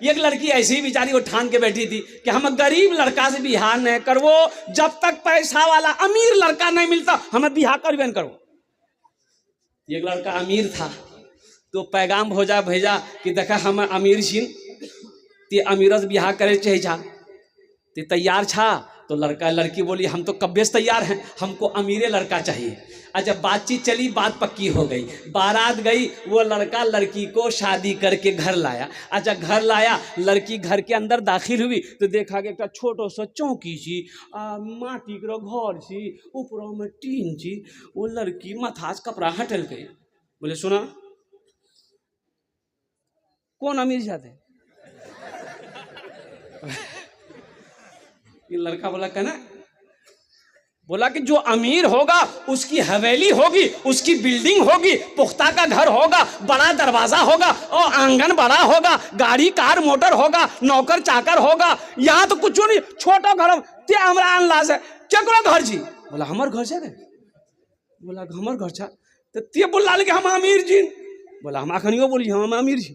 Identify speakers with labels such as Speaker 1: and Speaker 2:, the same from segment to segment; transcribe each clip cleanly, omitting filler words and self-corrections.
Speaker 1: एक लड़की ऐसी ही बेचारी वो ठान के बैठी थी कि हम गरीब लड़का से बिहार नहीं करवो, जब तक पैसा वाला अमीर लड़का नहीं मिलता हमें बिहार करबे न करो। एक लड़का अमीर था तो पैगाम भेजा कि देखा हम अमीर छिन, ते अमीर से बिहार करे चाहे छा, ते तैयार छा? तो लड़का लड़की बोली हम तो कब्बे से तैयार हैं, हमको अमीरे लड़का चाहिए। अच्छा, बातचीत चली, बात पक्की हो गई, बारात गई, वो लड़का लड़की को शादी करके घर लाया। अच्छा, घर लाया, लड़की घर के अंदर दाखिल हुई तो देखा कि एक छोटो सा चौकी छी, माटी के घर छी, ऊपरों में टीन छी। वो लड़की मथाज कपड़ा हटल गई, बोले सुना कौन अमीर जाते? ये लड़का बोला कहना, बोला कि जो अमीर होगा उसकी हवेली होगी, उसकी बिल्डिंग होगी, पुख्ता का घर होगा, बड़ा दरवाजा होगा और आंगन बड़ा होगा, गाड़ी कार मोटर होगा, नौकर चाकर होगा। यहाँ तो कुछ नहीं, छोटा घर ते हमरा अनलाज है, क्या करो घर जी? बोला हमार घर से, बोला हमार घर छा, तो ते बोला कि हम अमीर जी। बोला हम अखनियो बोली हम अमीर जी।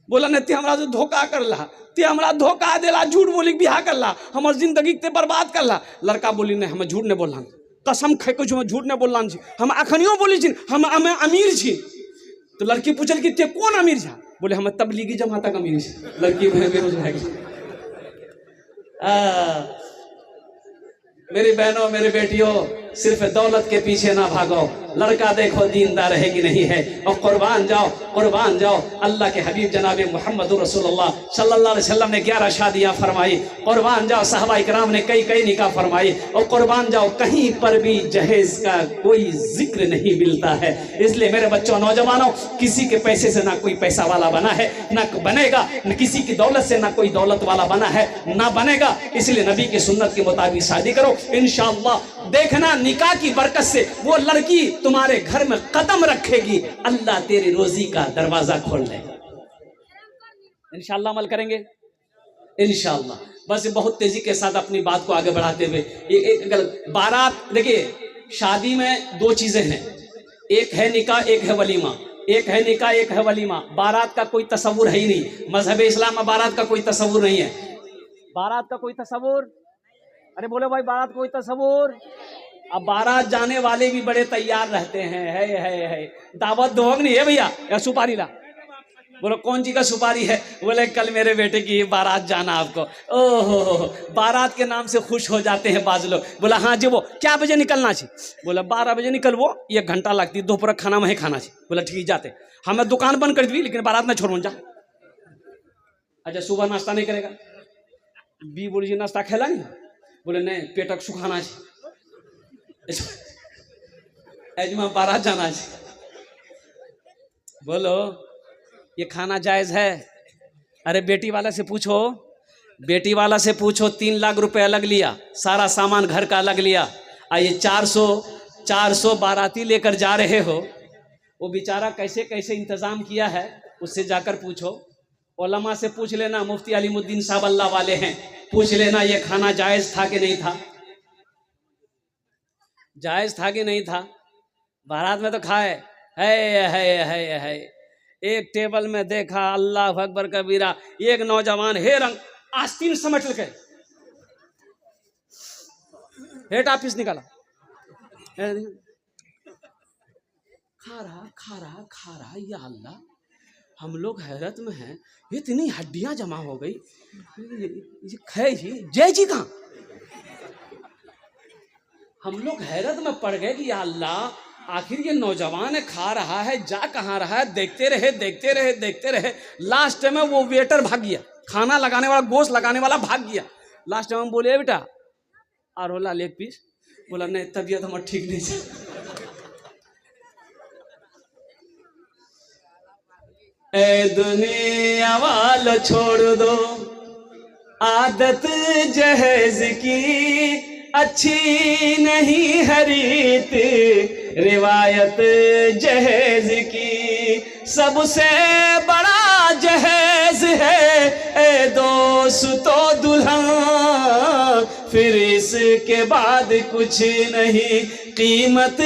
Speaker 1: बोला नहीं, ते हमरा से धोखा कर ला, ते हमरा धोखा देला, झूठ बोली बिहा कर ला, हमार जिंदगी ते बर्बाद कर ला। लड़का बोली नहीं, हम झूठ नहीं बोल रहा, कसम खाई कुछ हम झूठ नहीं बोल रहा, हम अखनियो बोली छी हम अमीर छी। तो लड़की पूछल कि ते कौन अमीर छा? बोले हम तबलीगी जमात का अमीर छी। लड़की बेरोज रह गई। मेरी बहनों, मेरे बेटियों, सिर्फ दौलत के पीछे ना भागो, लड़का देखो दीनदार है कि नहीं है, और कुर्बान जाओ। अल्लाह के हबीब जनाबे मोहम्मद रसूलुल्लाह सल्लल्लाहु अलैहि वसल्लम ने 11 शादियां फरमाई, कुर्बान जाओ। सहाबा इकराम ने कई निकाह फरमाई, और कुर्बान जाओ। कहीं पर भी जहेज का कोई जिक्र नहीं मिलता है। इसलिए मेरे बच्चों, नौजवानों, किसी के पैसे से ना कोई पैसा वाला बना है, ना बनेगा, न किसी की दौलत से ना कोई दौलत वाला बना है, ना बनेगा। इसलिए नबी की सुन्नत के मुताबिक शादी करो, इंशाअल्लाह देखना निकाह की बरकत से वो लड़की तुम्हारे घर में कदम रखेगी, अल्लाह तेरी रोजी का दरवाजा खोल देगा। इंशाअल्लाह अमल करेंगे इंशाअल्लाह। बस बहुत तेजी के साथ अपनी बात को आगे बढ़ाते हुए, बारात देखिए, शादी में 2 चीजें हैं, एक है निकाह, एक है वलीमा। एक है निकाह, एक है वलीमा। बारात का कोई तस्वुर है ही नहीं, मजहब इस्लाम में बारात का कोई तस्वुर नहीं है। बारात का कोई तस्वुर, अरे बोले भाई बारात कोई तस्वुर। अब बारात जाने वाले भी बड़े तैयार रहते हैं, है दावत दोग नहीं है भैया, या सुपारी ला। बोलो कौन सी का सुपारी है? बोले कल मेरे बेटे की बारात जाना आपको। ओहो, बारात के नाम से खुश हो जाते हैं बाज लोग। बोला हाँ जी, वो क्या बजे निकलना चाहिए? बोला 12 बजे निकल, वो 1 घंटा लगती, दोपहर खाना वहीं खाना चाहिए। बोला ठीक जाते, हमें दुकान बंद कर दी लेकिन बारात में छोड़ो जा। अच्छा, सुबह नाश्ता नहीं करेगा? बी बोली जी नाश्ता खेला नहीं? बोले नहीं, पेटक सुखाना चाहिए, एजमा बारात जाना चाहिए। बोलो ये खाना जायज है? अरे बेटी वाला से पूछो, 3 लाख रुपए अलग लिया, सारा सामान घर का अलग लिया, ये 400 बाराती लेकर जा रहे हो, वो बेचारा कैसे कैसे इंतजाम किया है, उससे जाकर पूछो। उलमा से पूछ लेना, मुफ्ती अलीमुद्दीन साहब अल्लाह वाले हैं, पूछ लेना ये खाना जायज था कि नहीं था, जायज था कि नहीं था। बारात में तो खाए है। एक टेबल में देखा, अल्लाह अकबर कबीरा, एक नौजवान हे रंग आस्तीन समझ के हेट ऑफिस निकाला, खा रहा, या अल्लाह, हम लोग हैरत में हैं, इतनी हड्डियां जमा हो गई, जय जी कहाँ? हम लोग हैरत में पड़ गए कि या अल्लाह, आखिर ये नौजवान है, खा रहा है, जा कहाँ रहा है, देखते रहे। लास्ट में वो वेटर भाग गया, खाना लगाने वाला, गोश्त लगाने वाला भाग गया। लास्ट में हम बोले बेटा और होला लेग पीस। बोला नहीं, तबीयत हमारा ठीक नहीं है। ए दुनिया वालों छोड़ दो आदत जहेज की, अच्छी नहीं है रीत रिवायत जहेज की, सबसे बड़ा जहेज है ए दोस्तों दुल्हन, फिर इसके बाद कुछ नहीं कीमत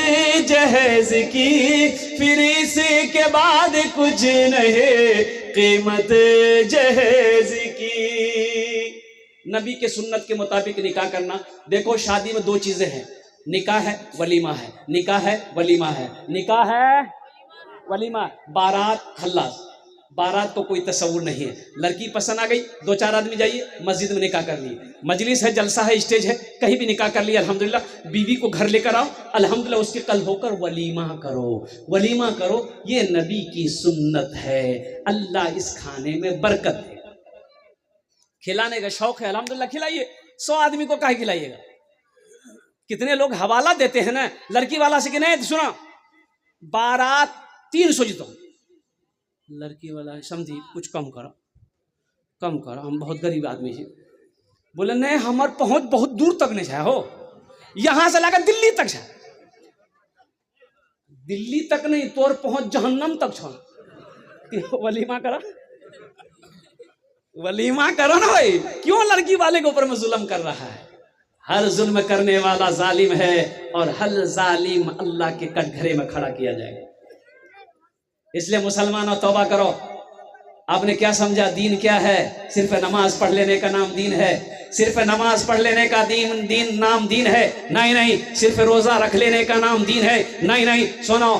Speaker 1: जहेज की, फिर इसके बाद कुछ नहीं कीमत जहेज की। नबी के सुन्नत के मुताबिक निकाह करना। देखो शादी में दो चीजें हैं, निकाह है, वलीमा है। निकाह है, वलीमा है। निकाह है, वलीमा। बारात खल्लास, बारात को कोई तस्वुर नहीं है। लड़की पसंद आ गई, दो चार आदमी जाइए मस्जिद में निकाह कर लिए। मजलिस है, जलसा है, स्टेज है, कहीं भी निकाह कर लिया अल्हम्दुलिल्लाह। बीवी को घर लेकर आओ अल्हम्दुलिल्लाह, उसके कल होकर वलीमा करो, वलीमा करो। ये नबी की सुन्नत है। अल्लाह इस खाने में बरकत है। खिलाने का शौक है अल्हम्दुलिल्लाह, खिलाइए। 100 आदमी को काहे खिलाइएगा? कितने लोग हवाला देते हैं ना लड़की वाला से कि नहीं सुना बारात 300 जीतो, लड़की वाला समझी कुछ कम करो, कम करो, हम बहुत गरीब आदमी हैं। बोले नहीं हमार पहुंच बहुत दूर तक नहीं है हो, यहां से लाकर दिल्ली तक है। दिल्ली तक नहीं, तोर पहुंच जहन्नम तक छो। वलीमा करो, वलीमा करो ना भाई। क्यों लड़की वाले के ऊपर में जुल्म कर रहा है? हर जुल्म करने वाला जालिम है और हर जालिम अल्लाह के कटघरे में खड़ा किया जाएगा। इसलिए मुसलमानों तौबा करो। आपने क्या समझा दीन क्या है? सिर्फ नमाज पढ़ लेने का नाम दीन है? सिर्फ नमाज पढ़ लेने का दीन नाम दीन है? नहीं नहीं। सिर्फ रोजा रख लेने का नाम दीन है? नहीं नहीं। सुनो,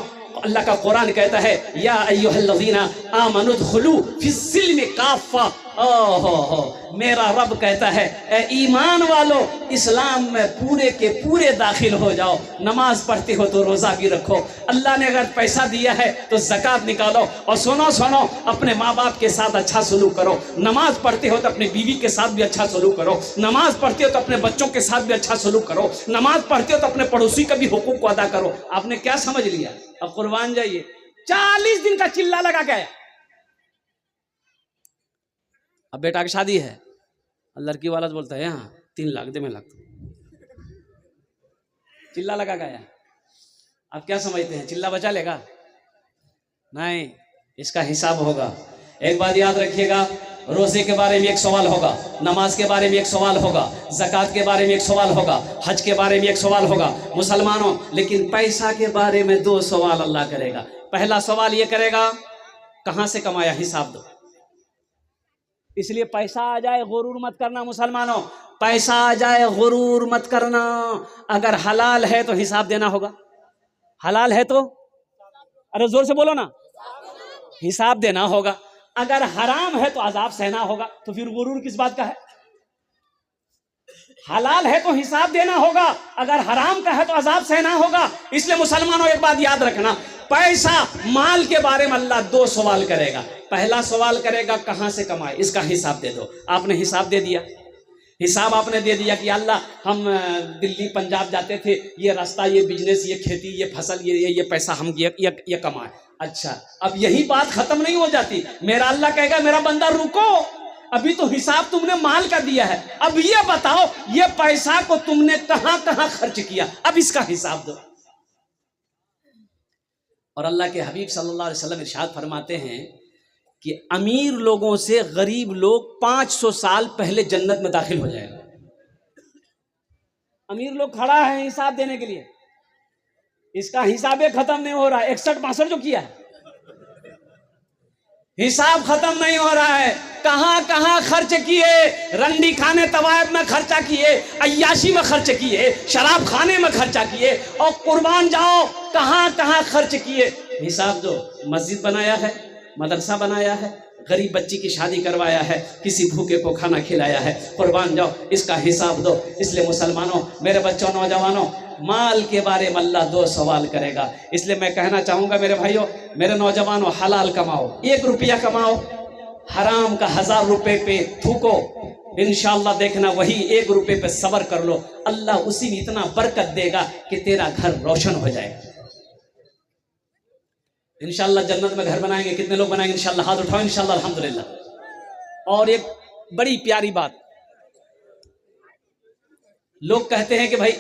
Speaker 1: अल्लाह का कुरान कहता है या अय्युहल्लज़ीना आमनुदखुलू फिस्सिल्मि काफ़ा। ओहो, मेरा रब कहता है ए ईमान वालो, इस्लाम में पूरे के पूरे दाखिल हो जाओ। नमाज पढ़ते हो तो रोजा भी रखो। अल्लाह ने अगर पैसा दिया है तो ज़कात निकालो। और सुनो सुनो, अपने माँ बाप के साथ अच्छा सलूक करो। नमाज पढ़ते हो तो अपने बीवी के साथ भी अच्छा सलूक करो। नमाज पढ़ते हो तो अपने बच्चों के साथ भी अच्छा सलूक करो। नमाज पढ़ते हो तो अपने पड़ोसी का भी हुकूक को अदा करो। आपने क्या समझ लिया? अब कुर्बान जाइए। 40 दिन का चिल्ला लगा के आया। अब बेटा की शादी है, लड़की वाला बोलता है यहाँ 3 लाख दे, मैं लाख चिल्ला लगा गया। आप क्या समझते हैं चिल्ला बचा लेगा? नहीं, इसका हिसाब होगा। एक बात याद रखिएगा, रोजे के बारे में एक सवाल होगा, नमाज के बारे में एक सवाल होगा, ज़कात के बारे में एक सवाल होगा, हज के बारे में एक सवाल होगा मुसलमानों। लेकिन पैसा के बारे में 2 सवाल अल्लाह करेगा। पहला सवाल ये करेगा कहां से कमाया, हिसाब दो। इसलिए पैसा आ जाए गुरूर मत करना मुसलमानों, पैसा आ जाए गुरूर मत करना। अगर हलाल है तो हिसाब देना होगा। हलाल है तो, अरे जोर से बोलो ना, हिसाब देना होगा। अगर हराम है तो अजाब सहना होगा। तो फिर गुरूर किस बात का है? हलाल है तो हिसाब देना होगा, अगर हराम का है तो अजाब सहना होगा। इसलिए मुसलमानों एक बात याद रखना, पैसा माल के बारे में अल्लाह 2 सवाल करेगा। पहला सवाल करेगा कहां से कमाए, इसका हिसाब दे दो। आपने हिसाब दे दिया, हिसाब आपने दे दिया कि अल्लाह हम दिल्ली पंजाब जाते थे, ये रास्ता, ये बिजनेस, ये खेती, ये फसल, ये पैसा हम ये कमाए। अच्छा, अब यही बात खत्म नहीं हो जाती। मेरा अल्लाह कहेगा मेरा बंदा रुको, अभी तो हिसाब तुमने माल का दिया है, अब ये बताओ ये पैसा को तुमने कहां कहां खर्च किया, अब इसका हिसाब दो। और अल्लाह के हबीब सल्लल्लाहु अलैहि वसल्लम इरशाद फरमाते हैं कि अमीर लोगों से गरीब लोग 500 साल पहले जन्नत में दाखिल हो जाएगा। अमीर लोग खड़ा है हिसाब देने के लिए, इसका हिसाब खत्म नहीं हो रहा है। 61-62 जो किया है हिसाब खत्म नहीं हो रहा है। कहां कहां खर्च किए, रंडी खाने तवायब में खर्चा किए, अय्याशी में खर्च किए, शराब खाने में खर्चा किए, और कुर्बान जाओ कहां कहां खर्च किए। हिसाब दो। मस्जिद बनाया है, मदरसा बनाया है, गरीब बच्ची की शादी करवाया है, किसी भूखे को खाना खिलाया है, कुर्बान जाओ इसका हिसाब दो। इसलिए मुसलमानों, मेरे बच्चों, नौजवानों, माल के बारे में अल्लाह 2 सवाल करेगा। इसलिए मैं कहना चाहूंगा मेरे भाइयों, मेरे नौजवानों, हलाल कमाओ, 1 रुपया कमाओ, हराम का 1000 रुपए पे थूको। इंशाअल्लाह देखना वही 1 रुपए पे सबर कर लो, अल्लाह उसी में इतना बरकत देगा कि तेरा घर रोशन हो जाएगा। इंशाअल्लाह जन्नत में घर बनाएंगे। कितने लोग बनाएंगे इंशाअल्लाह? हाथ उठाओ इंशाअल्लाह, अल्हम्दुलिल्लाह। और एक बड़ी प्यारी बात, लोग कहते हैं कि भाई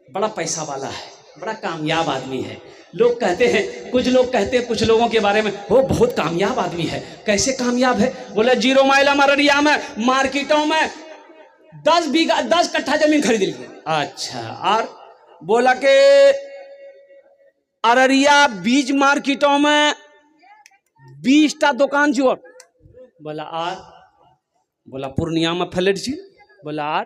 Speaker 1: बड़ा पैसा वाला है, बड़ा कामयाब आदमी है। लोग कहते हैं, कुछ लोग कहते हैं कुछ लोगों के बारे में, वो बहुत कामयाब आदमी है। कैसे कामयाब है? बोले 0 माइल अररिया में मार्केटों में 10 कट्ठा जमीन खरीद ली। अच्छा, और बोला कि अररिया बीज मार्केटों में 20टा दुकान छी और बोला आर, बोला पूर्णिया में फ्लैट छी, बोला आर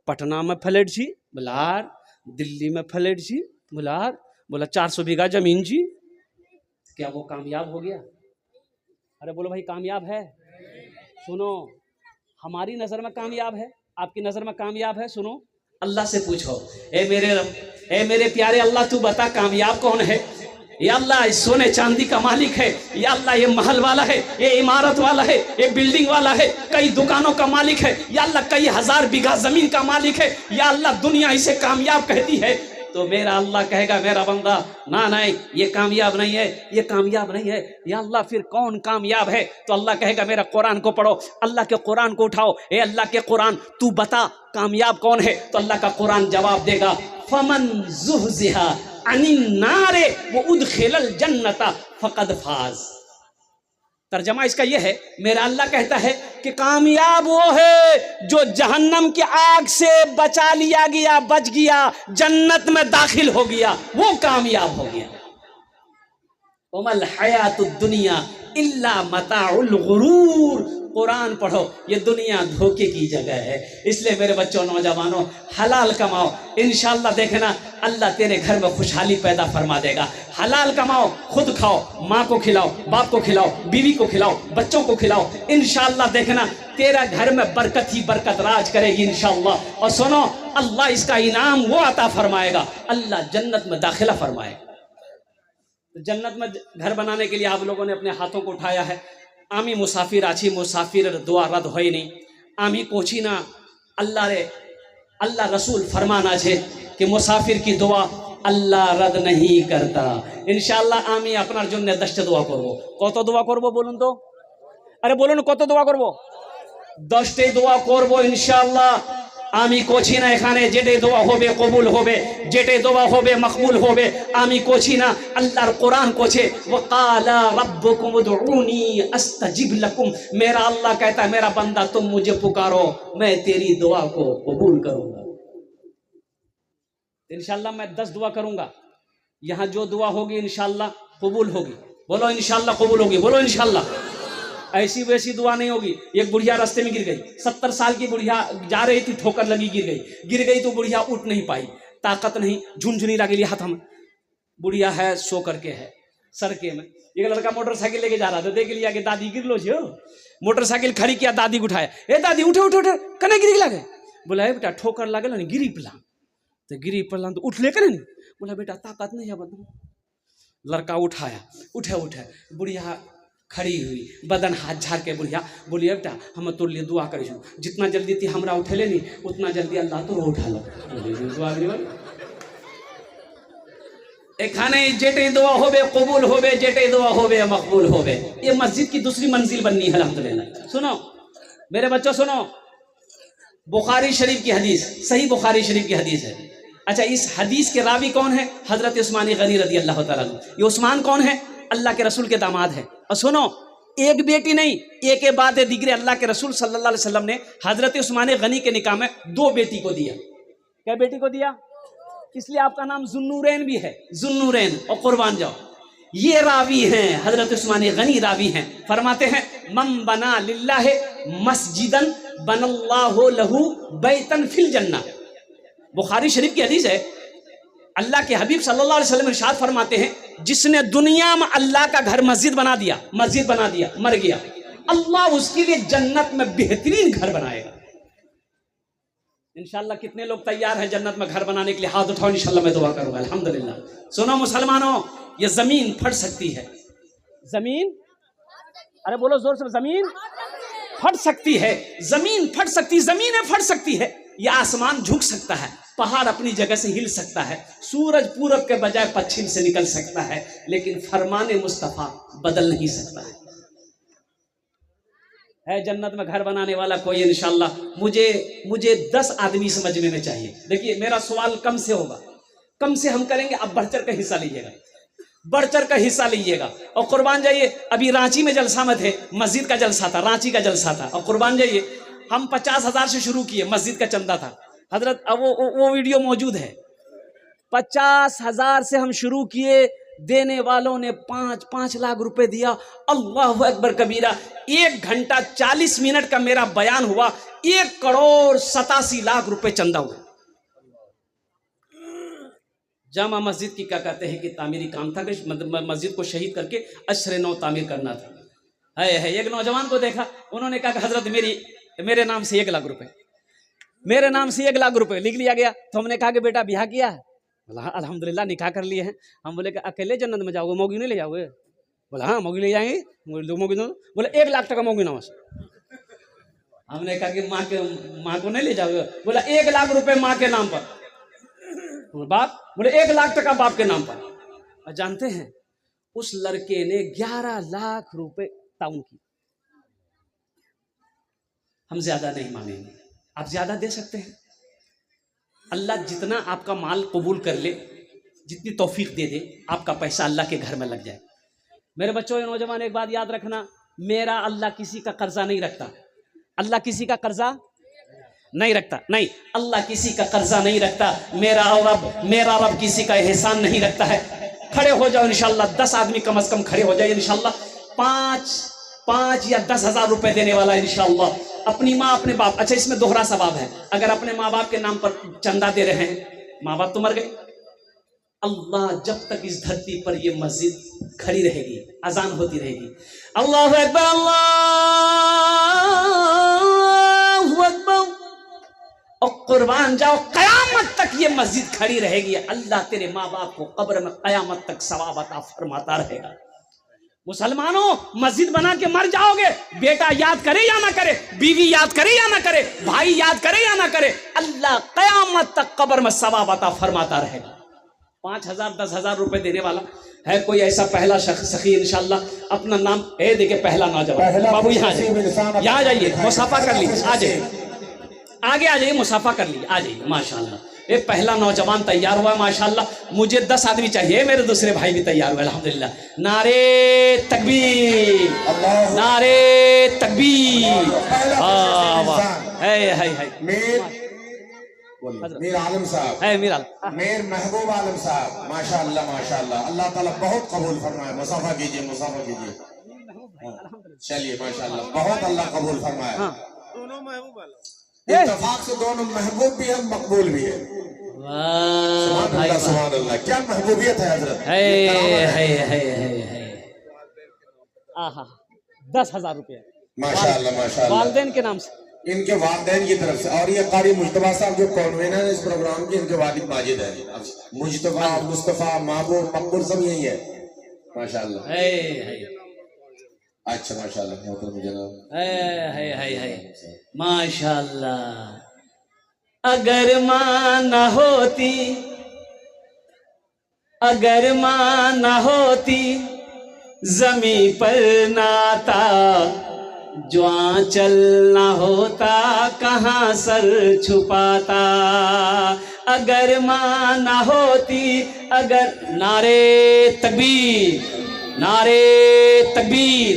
Speaker 1: पटना में फ्लैट छी, बोला आर दिल्ली में फ्लैट छी, बोला आर, बोला 400 बीघा जमीन छी। क्या वो कामयाब हो गया? अरे बोलो भाई कामयाब है? सुनो, हमारी नजर में कामयाब है, आपकी नजर में कामयाब है? सुनो, अल्लाह से पूछो, ए मेरे प्यारे अल्लाह, तू बता कामयाब कौन है? या अल्लाह सोने चांदी का मालिक है, या अल्लाह ये महल वाला है, ये इमारत वाला है, ये बिल्डिंग वाला है, कई दुकानों का मालिक है, या अल्लाह कई हजार बीघा जमीन का मालिक है, या अल्लाह दुनिया इसे कामयाब कहती है। तो मेरा अल्लाह कहेगा मेरा बंदा ना नहीं, ये कामयाब नहीं है, ये कामयाब नहीं है। या अल्लाह फिर कौन कामयाब है? तो अल्लाह कहेगा मेरा कुरान को पढ़ो, अल्लाह के कुरान को उठाओ, ए अल्लाह के कुरान तू बता कामयाब कौन है? तो अल्लाह का कुरान जवाब देगा, फमन ज़ुहज़िहा अनिन नारे व उदखिलल जन्नता फक़द फाज़। तर्जमा इसका यह है, मेरा अल्लाह कहता है कि कामयाब वो है जो जहन्नम की आग से बचा लिया गया, बच गया, जन्नत में दाखिल हो गया, वो कामयाब हो गया। उमल हयातुद दुनिया इल्ला मताउल गुरूर। कुरान पढ़ो, ये दुनिया धोखे की जगह है। इसलिए मेरे बच्चों, नौजवानों, हलाल कमाओ, इंशाअल्लाह देखना अल्लाह तेरे घर में खुशहाली पैदा फरमा देगा। हलाल कमाओ, खुद खाओ, माँ को खिलाओ, बाप को खिलाओ, बीवी को खिलाओ, बच्चों को खिलाओ, इंशाअल्लाह देखना तेरा घर में बरकत ही बरकत राज करेगी इंशाअल्लाह। और सुनो, अल्लाह इसका इनाम वो अता फरमाएगा, अल्लाह जन्नत में दाखिला फरमाएगा। जन्नत में घर बनाने के लिए आप लोगों ने अपने हाथों को उठाया है। आमी मुसाफिर आछी, मुसाफिर दुआ रद्द होई नहीं, आमी कोची ना अल्लाह रे अल्लाह रसूल फरमाना छे कि मुसाफिर की दुआ अल्लाह रद्द नहीं करता। इंशाअल्लाह आमी अपनार जन्य 10टा दुआ करबो। कत दुआ करबो बोलुन तो? अरे बोलुन कत दुआ करबो? 10टे दुआ करबो इंशाअल्लाह। आमी कोची ना एखाने जेटे दुआ होबे कबूल होबे, जेटे दुआ होबे मकबूल होबे। आमी कोची ना अल्लाहर कुरान कोछे, वकाला रब्बुकुम उदऊनी अस्तजिब लकुम। मेरा अल्लाह कहता है मेरा बंदा तुम मुझे पुकारो, मैं तेरी दुआ को कबूल करूंगा। इंशाअल्लाह मैं 10 दुआ करूंगा, यहाँ जो दुआ होगी इंशाअल्लाह कबूल होगी। बोलो इंशाअल्लाह कबूल होगी, बोलो इंशाअल्लाह। ऐसी वैसी दुआ नहीं होगी। एक बुढ़िया रास्ते में गिर गई, 70 साल की बुढ़िया जा रही थी, ठोकर लगी, गिर गई तो बुढ़िया उठ नहीं पाई, ताकत नहीं, झुनझुनी लगी हाथ में। बुढ़िया है, सो करके है सड़के में। एक लड़का मोटरसाइकिल लेके जा रहा था, देख लिया कि दादी गिर लो छो। मोटरसाइकिल खड़ी किया, दादी को उठाया, ए दादी उठे उठे उठे, कने गिरी लगे? बोला बेटा ठोकर लगे ना, गिरी पला तो गिरी पला तो उठ ले करे नहीं। बोला बेटा ताकत नहीं है बदन। लड़का उठाया, उठे उठे, बुढ़िया खड़ी हुई, बदन हाथ झाड़ के बुढ़िया बोलिए बेटा हम तोर लिए दुआ करी, जितना जल्दी थी हमरा उठेले नहीं उतना जल्दी अल्लाह तो उठा लो। एखाने जेटे दुआ होबे कबूल होबे, जेटे दुआ होबे मकबूल होबे। ये मस्जिद की दूसरी मंजिल बननी है अल्हम्दुलिल्लाह। सुनो मेरे बच्चों, सुनो, बुखारी शरीफ की हदीस, सही बुखारी शरीफ की हदीस है। अच्छा, इस हदीस के रावी कौन है? हजरत उस्मान गनी रदी अल्लाह तआला। ये उस्मान कौन है? अल्लाह के रसूल के दामाद है। और सुनो, एक बेटी नहीं, एक के बाद दिगरे अल्लाह के रसूल सल्लल्लाहु अलैहि वसल्लम ने हजरत उस्मान गनी के निकाह में 2 बेटी को दिया। क्या बेटी को दिया? इसलिए आपका नाम जुन्नूरैन भी है, जुन्नूरैन। और कुर्बान जाओ, ये रावी हैं, हजरत उस्मान गनी रावी हैं। फरमाते हैं मम बना लिल्लाहि मस्जिदन बनल्लाहु लहू बैतन फिल जन्नह। बुखारी शरीफ की हदीस है। अल्लाह के हबीब सल्लल्लाहु अलैहि वसल्लम इरशाद फरमाते हैं, जिसने दुनिया में अल्लाह का घर मस्जिद बना दिया, मर गया, अल्लाह उसके लिए जन्नत में बेहतरीन घर बनाएगा। इंशाअल्लाह कितने लोग तैयार हैं जन्नत में घर बनाने के लिए? हाथ उठाओ, इंशाअल्लाह मैं दुआ करूंगा। अल्हम्दुलिल्लाह। सुनो मुसलमानों, ये जमीन फट सकती है। जमीन, अरे बोलो जोर से, जमीन फट सकती है, जमीन फट सकती, जमीनें फट सकती है। यह आसमान झुक सकता है, पहाड़ अपनी जगह से हिल सकता है, सूरज पूरब के बजाय पश्चिम से निकल सकता है, लेकिन फरमाने मुस्तफा बदल नहीं सकता है जन्नत में घर बनाने वाला कोई इंशाअल्लाह। मुझे 10 आदमी समझने में चाहिए। देखिए मेरा सवाल कम से होगा, कम से हम करेंगे, आप बढ़ चढ़ कर हिस्सा लीजिएगा, बढ़ चढ़ कर हिस्सा लीजिएगा। और कुर्बान जाइए, अभी रांची में जलसा में थे, मस्जिद का जलसा था, रांची का जलसा था। और कुर्बान जाइए, हम 50,000 से शुरू किए, मस्जिद का चंदा था हजरत, अब वो वीडियो मौजूद है। 50,000 से हम शुरू किए, देने वालों ने 5-5 लाख रुपए दिया। अल्लाहु अकबर कबीरा। 1 घंटा 40 मिनट का मेरा बयान हुआ, 1,87,00,000 रुपए चंदा हुआ। जामा मस्जिद की क्या कहते हैं कि तामीरी काम था कि मस्जिद को शहीद करके अशरे नौ तामीर करना था। है एक नौजवान को देखा, उन्होंने कहा कि हजरत मेरे नाम से 1 लाख रुपए, मेरे नाम से 1 लाख रुपए लिख लिया गया। तो हमने कहा कि बेटा ब्याह किया है? बोला हाँ अल्हम्दुलिल्लाह निकाह कर लिए हैं। हम बोले कि अकेले जन्नत में जाओगे, मौगी नहीं ले जाओगे? बोला हाँ मौगी ले जाएंगे। बोले 1 लाख टका मौगी नाम से। हमने कहा कि माँ को नहीं ले जाओगे? बोला 1 लाख रुपए माँ के नाम पर। बाप बोले 1 लाख टका बाप के नाम पर। और जानते हैं उस लड़के ने 11 लाख रुपए ताउन की। हम ज्यादा नहीं मांगेंगे, आप ज्यादा दे सकते हैं। अल्लाह जितना आपका माल कबूल कर ले, जितनी तौफीक दे दे, आपका पैसा अल्लाह के घर में लग जाए। मेरे बच्चों या नौजवान एक बात याद रखना, मेरा अल्लाह किसी का कर्जा नहीं रखता। अल्लाह किसी का कर्जा नहीं रखता, नहीं, अल्लाह किसी का कर्जा नहीं रखता। मेरा रब किसी का एहसान नहीं रखता है। खड़े हो जाओ इंशाल्लाह, 10 आदमी कम से कम खड़े हो जाए इंशाल्लाह। 5 या 10 हजार रुपए देने वाला इंशाल्लाह। अपनी माँ अपने बाप, अच्छा इसमें दोहरा सवाब है। अगर अपने माँ बाप के नाम पर चंदा दे रहे हैं, माँ बाप तो मर गए, अल्लाह जब तक इस धरती पर ये मस्जिद खड़ी रहेगी, अजान होती रहेगी, अल्लाहु अकबर अल्लाहु अकबर, और कुर्बान जाओ, कयामत तक ये मस्जिद खड़ी रहेगी। अल्लाह तेरे माँ बाप को कब्र में कयामत तक सवाब अता फरमाता रहेगा। मुसलमानों, मस्जिद बना के मर जाओगे, बेटा याद करे या ना करे, बीवी याद करे या ना करे, भाई याद करे या ना करे, अल्लाह कयामत तक कब्र में सवाब अता फरमाता रहेगा। 5,000 10,000 रुपए देने वाला है कोई ऐसा पहला सखी इंशाल्लाह अपना नाम देखे, पहला नौजवान बाबू यहाँ आ जाइए, मुसाफा कर लीजिए, आ जाइए, आगे आ जाइए, मुसाफा कर लीजिए, आ जाइए। माशाल्लाह ये पहला नौजवान तैयार हुआ माशाल्लाह। मुझे 10 आदमी चाहिए, मेरे दूसरे भाई भी तैयार हुए अल्हम्दुलिल्लाह। नारे तकबीर, नारे तकबीर।
Speaker 2: मीर आलम साहब है, मीर महबूब आलम साहब, माशाल्लाह माशाल्लाह, अल्लाह ताला बहुत कबूल फरमाए। मुसाफा कीजिए, मुसाफा कीजिए। चलिए माशाल्लाह, बहुत अल्लाह कबूल फरमाए। दोनों महबूब इत्तेफाक से दोनों महबूब भी है, मकबूल भी है। सुभान अल्लाह, क्या महबूबियत है हजरत।
Speaker 1: 10,000 रुपया
Speaker 2: माशाल्लाह माशाल्लाह,
Speaker 1: वालिदैन के नाम से,
Speaker 2: इनके वालिदैन की तरफ से। और ये कारी मुश्तबा साहब जो कॉन्वेनर है इस प्रोग्राम के, इनके वालिद माजिद है। मुश्तबा, मुस्तफा, महबूब, मकबूल सब यही है माशाल्लाह। अच्छा माशाल्लाह,
Speaker 1: माशाल्लाह। अगर माँ न होती, अगर माँ न होती, जमी पर नाता, जो आंचल न होता, कहाँ सर छुपाता। अगर माँ न होती, अगर, नारे तकबीर, नारे तकबीर।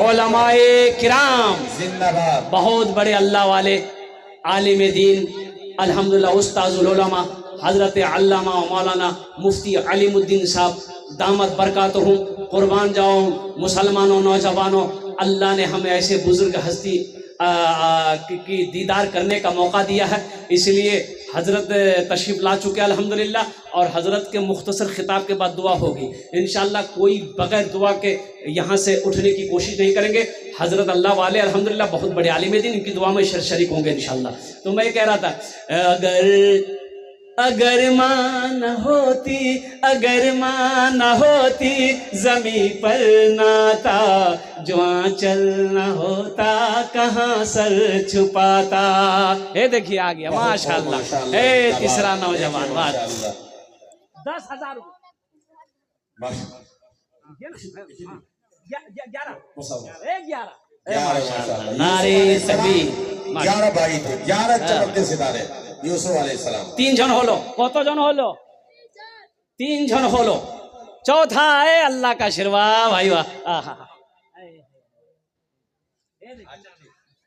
Speaker 1: उलमाए किराम जिंदाबाद, बहुत बड़े अल्लाह वाले आलिम दीन अल्हम्दुलिल्लाह, उस्ताजुल उलमा हजरत अल्लामा मौलाना मुफ्ती अलीमुद्दीन साहब दामत बरकातहुम, कुर्बान जाओ मुसलमानों, नौजवानों, अल्लाह ने हमें ऐसे बुजुर्ग हस्ती की दीदार करने का मौका दिया है। इसलिए हज़रत तशरीफ़ ला चुके अल्हम्दुलिल्लाह, और हज़रत के मुख्तसर खिताब के बाद दुआ होगी इंशाअल्लाह। कोई बगैर दुआ के यहाँ से उठने की कोशिश नहीं करेंगे। हज़रत अल्लाह वाले अल्हम्दुलिल्लाह बहुत बड़े आलिम दीन, इनकी दुआ में शरीक होंगे इंशाअल्लाह। तो मैं कह रहा था, अगर माँ न होती, अगर माँ न होती, जमी पर नाता, जो आंचल न होता, कहाँ सर छुपाता। ये देखिए आ गया माशाल्लाह, तीसरा नौजवान बात। 10,000 रुपये, 11 नारे तकबीर।
Speaker 2: 11 भाई थे, 11 चमकते सितारे यूसुफ अलैहिस्सलाम।
Speaker 1: 3 जन होलो, कत जन होलो? 3 जन होलो, चौथा है अल्लाह का शिरवा भाई। वाह,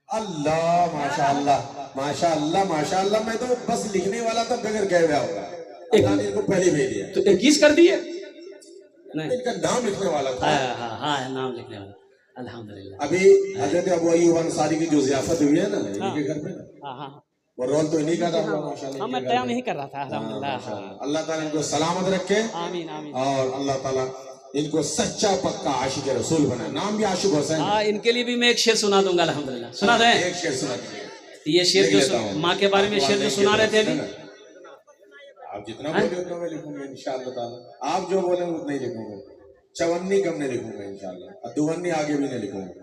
Speaker 2: अल्लाह माशाअल्लाह माशाअल्लाह माशाअल्लाह। मैं तो बस लिखने वाला था, बगैर कह गया होगा, अल्लाह ने इनको पहले भेज दिया।
Speaker 1: तो 21 कर दिए, नहीं
Speaker 2: इनका नाम लिखने वाला था।
Speaker 1: हाँ हाँ नाम लिखने वाला, अल्हम्दुलिल्लाह।
Speaker 2: अभी हजरत अबू अय्यूब अंसारी की जो जियाफत हुई है ना इनके घर पे ना,
Speaker 1: हाँ हाँ
Speaker 2: वो रोल तो इन्हीं का था माशाल्लाह।
Speaker 1: हाँ, मैं तय नहीं कर रहा था, अल्हम्दुलिल्लाह।
Speaker 2: माशाल्लाह। अल्लाह ताला इनको सलामत रखे,
Speaker 1: आमीन आमीन।
Speaker 2: और अल्लाह ताला इनको सच्चा पक्का आशिक रसूल बनाए। नाम भी आशिक हुसैन।
Speaker 1: हाँ, इनके लिए भी मैं एक शेर सुना दूंगा, अल्हम्दुलिल्लाह। सुना दें?
Speaker 2: एक शेर सुना दीजिए।
Speaker 1: ये शेर जो माँ के बारे में शेर जो सुना रहे थे अभी,
Speaker 2: आप जितना बोले उतना मैं लिखूंगा इंशाअल्लाह ताला। आप जो बोले उतना ही लिखूंगा, चवन्नी कम नहीं लिखूंगा इंशाअल्लाह, और दुवन्नी आगे भी नहीं लिखूंगा।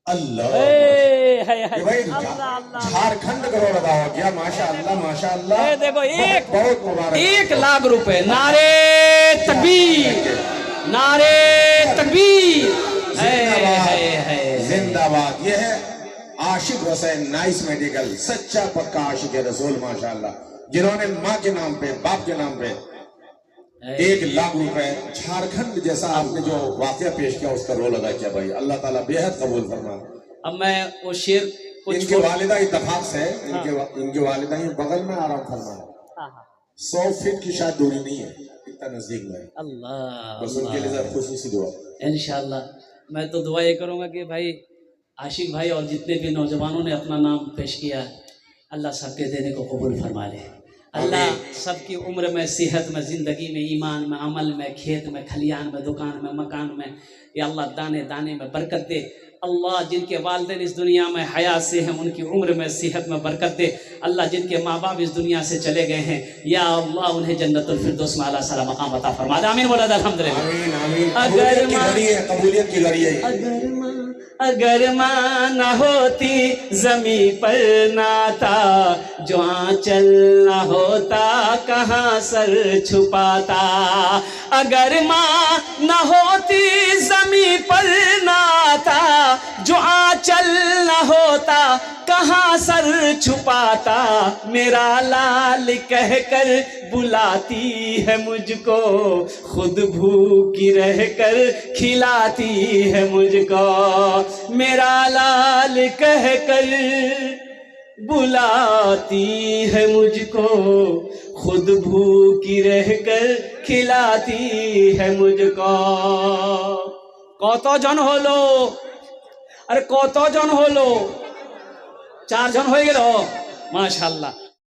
Speaker 2: अल्लाह भाई, झारखंड करोड़ अदा हो गया, माशाअल्लाह माशाअल्लाह।
Speaker 1: देखो एक
Speaker 2: बहुत मुबारक,
Speaker 1: 1 लाख रुपए। नारे तकबीर, नारे तकबीर,
Speaker 2: जिंदाबाद। ये है आशिक हुसैन नाइस मेडिकल, सच्चा पक्का आशिक रसूल माशाअल्लाह, जिन्होंने माँ के नाम पे बाप के नाम पे 1 लाख रुपए, झारखंड जैसा आपने जो वाकया पेश किया उसका रोल अदा किया भाई। अल्लाह ताला बेहद कबूल फरमा।
Speaker 1: अब मैं वो शेर
Speaker 2: इनके वालिदा इत्तेफाक से, इनके वालिदा ही बगल में आराम फरमा, 100 फीट की शायद दूरी नहीं है, इतना नजदीक में।
Speaker 1: अल्लाह,
Speaker 2: बस उनके लिए खुशी दुआ
Speaker 1: इंशाअल्लाह। मैं तो दुआ ये करूंगा कि भाई आशिक भाई और जितने भी नौजवानों ने अपना नाम पेश किया, अल्लाह सबके देने को कबूल फरमा ले। अल्लाह सबकी उम्र में, सेहत में, ज़िंदगी में, ईमान में, अमल में, खेत में, खलियान में, दुकान में, मकान में, या अल्लाह दाने दाने में बरकत दे। अल्लाह जिनके वालिदैन इस दुनिया में हयात से हैं, उनकी उम्र में, सेहत में बरकत दे। अल्लाह जिनके माँ बाप इस दुनिया से चले गए हैं, या अल्लाह उन्हें जन्नतुल फिरदौस में आला साला मकाम अता फरमा दे। आमीन बोला अल्हम्दुलिल्लाह।
Speaker 2: आमीन आमीन। कबूलियत की घड़ी है।
Speaker 1: अगर माँ न होती जमी पर नाता, जो आंचल न होता कहाँ सर छुपाता। अगर माँ न होती जमी पर नाता, जो आंचल न होता कहाँ सर छुपाता। मेरा लाल कहकर बुलाती है मुझको, खुद भूखी रहकर खिलाती है मुझको। मेरा लाल कहकर बुलाती है मुझको, खुद भूखी रहकर खिलाती है मुझको। কতজন হলো? আরে কতজন হলো? 4 জন হয়ে গেল, মাশাআল্লাহ।